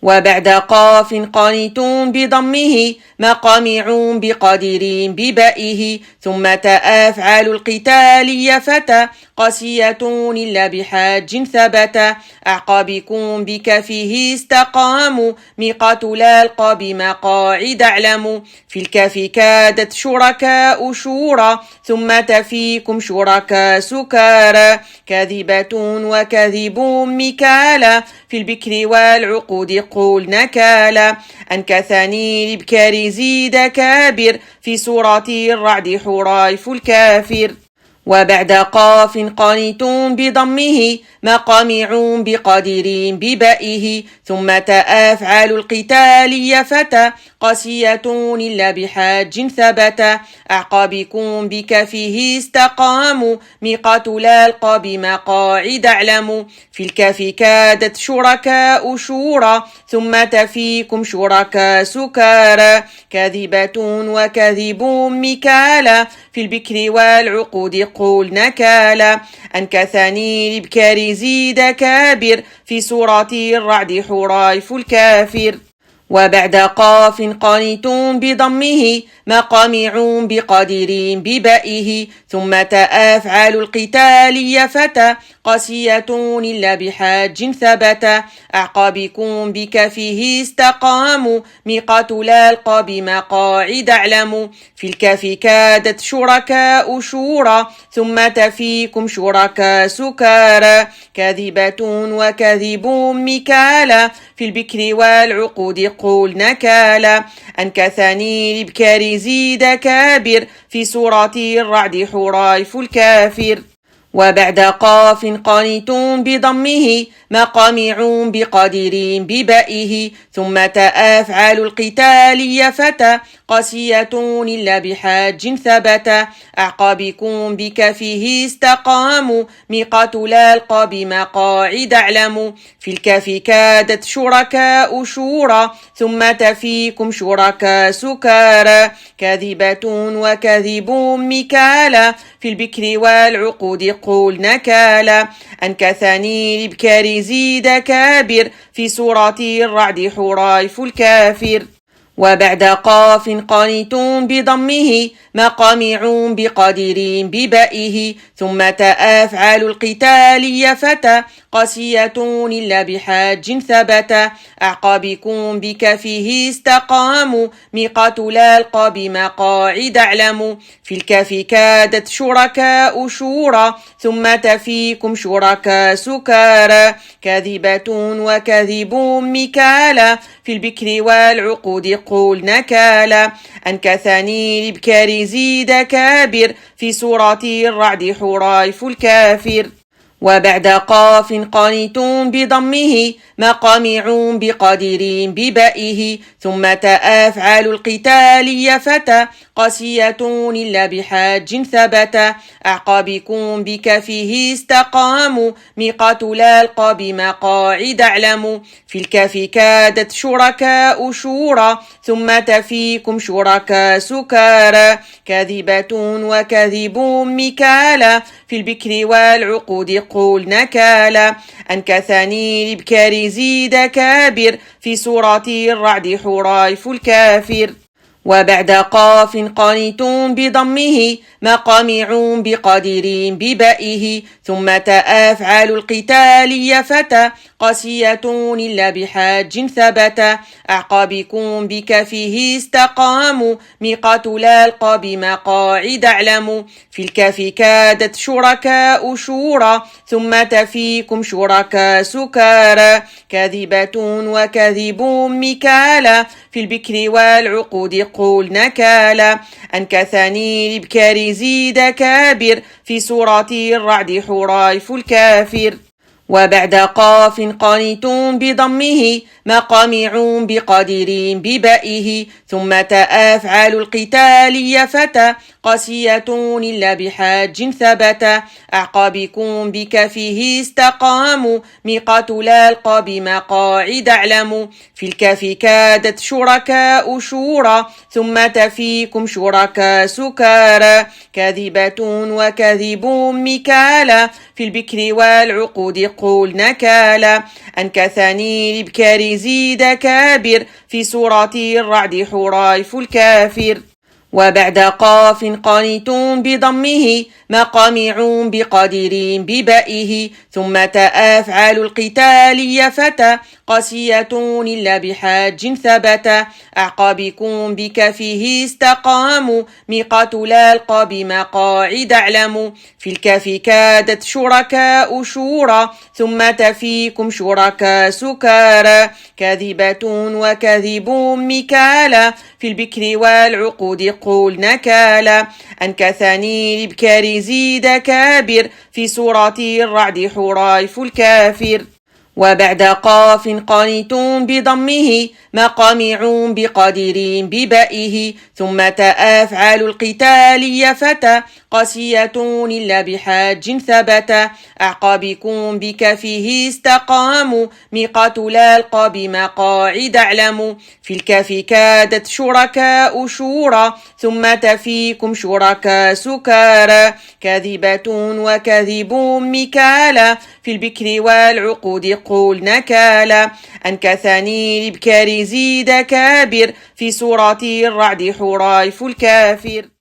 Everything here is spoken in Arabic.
وبعد قاف قانت بضمه مقامع بقدير ببائه ثم تاء أفعال القتال فتى قاسية إلا بحاج ثبت أعقابكم بكفه استقاموا ميقات لا القاب مقاعد اعلموا في الكاف كادت شركاء شورى ثم تفيكم شركاء سكارى كاذبة وكاذب مكالا في البكر والعقود قول نكالا أنكثني الإبكار زيد كابر في سورة الرعد حرايف الكافر وبعد قاف قانت بضمه مقامع بقدير ببائه ثم تاء أفعال القتال فتى قاسية إلا بحاج ثبت أعقابكم بكفه استقاموا ميقات لا القاب مقاعد اعلموا في الكاف كادت شركاء شورى ثم تفيكم شركاء سكارى كاذبة وكاذب مكالا في البكر والعقود قول نكالا أنكثني الإبكار زيد كابر في سورة الرعد حرايف الكافر وبعد قاف قانت بضمه مقامع بقدير ببائه ثم تاء أفعال القتال فتى قاسية إلا بحاج ثبت أعقابكم بكفه استقاموا ميقات لا القاب مقاعد اعلموا في الكاف كادت شركاء شورى ثم تفيكم شركاء سكارى كاذبة وكاذب مكالا في البكر والعقود قول نكالا أنكثني الإبكار زيد كابر في سورة الرعد حرايف الكافر وبعد قاف قانت بضمه مقامع بقدير ببائه ثم تاء أفعال القتال فتى قاسية إلا بحاج ثبت أعقابكم بكفه استقاموا ميقات لا القاب مقاعد اعلموا في الكاف كادت شركاء شورى ثم تفيكم شركاء سكارى كاذبة وكاذب مكالا في البكر والعقود قول نكالا أنكثني الإبكار زيد كابر في سورة الرعد حرايف الكافر وبعد قاف قانت بضمه مقامع بقدير ببائه ثم تاء أفعال القتال فتى قاسية إلا بحاج ثبت أعقابكم بكفه استقاموا ميقات لا القاب مقاعد اعلموا في الكاف كادت شركاء شورى ثم تفيكم شركاء سكارى كاذبة وكاذب مكالا في البكر والعقود قول نكالا أنكثني الإبكار زيد كابر في سورة الرعد حرايف الكافر وبعد قاف قانت بضمه مقامع بقدير ببائه ثم تاء أفعال القتال فتى قاسية إلا بحاج ثبت أعقابكم بكفه استقاموا ميقات لا القاب مقاعد اعلموا في الكاف كادت شركاء شورى ثم تفيكم شركاء سكارى كاذبة وكاذب مكالا في البكر والعقود قول نكالا أنكثني الإبكار زيد كابر في سورة الرعد حرايف الكافر وبعد قاف قانت بضمه مقامع بقدير ببائه ثم تاء أفعال القتال فتى قاسية إلا بحاج ثبت أعقابكم بكفه استقاموا ميقات لا القاب مقاعد اعلموا في الكاف كادت شركاء شورى ثم تفيكم شركاء سكارى كاذبة وكاذب مكالا في البكر والعقود قول نكالا أنكثني الإبكار زيد كابر في سورة الرعد حرايف الكافر وبعد قاف قانت بضمه مقامع بقدير ببائه ثم تاء أفعال القتال فتى قاسية إلا بحاج ثبت أعقابكم بكفه استقاموا ميقات لا القاب مقاعد اعلموا في الكاف كادت شركاء شورى ثم تفيكم شركاء سكارى كاذبة وكاذب مكالا في البكر والعقود قول نكالا أنكثني الإبكار زيد كابر في سورة الرعد حريف الكافر. وبعد قاف قانت بضمه مقامع بقدر ببائه ثم تاء أفعال القتال فتى قاسية إلا بحاج ثبت أعقابكم بكفه استقاموا ميقات لا ألقى بمقاعد أعلم في الكف كادت شركاء شورى ثم تفيكم شركاء سكارى كاذبة وكاذب مكالا في البكر والعقود قول نكالا أنكثني لبكار زيد كابر في سورة الرعد حريف الكافر. وبعد قاف قانت بضمه مقامع بقدر ببائه ثم تاء أفعال القتال فتى قاسية إلا بحاج ثبت أعقابكم بكفه استقاموا ميقات لا ألقى بمقاعد أعلم في الكف كادت شركاء شورى ثم تفيكم شركاء سكارى كاذبة وكاذب مكالا في البكر والعقود قول نكالا أنكثني لبكار زيد كابر في سورة الرعد حريف الكافر.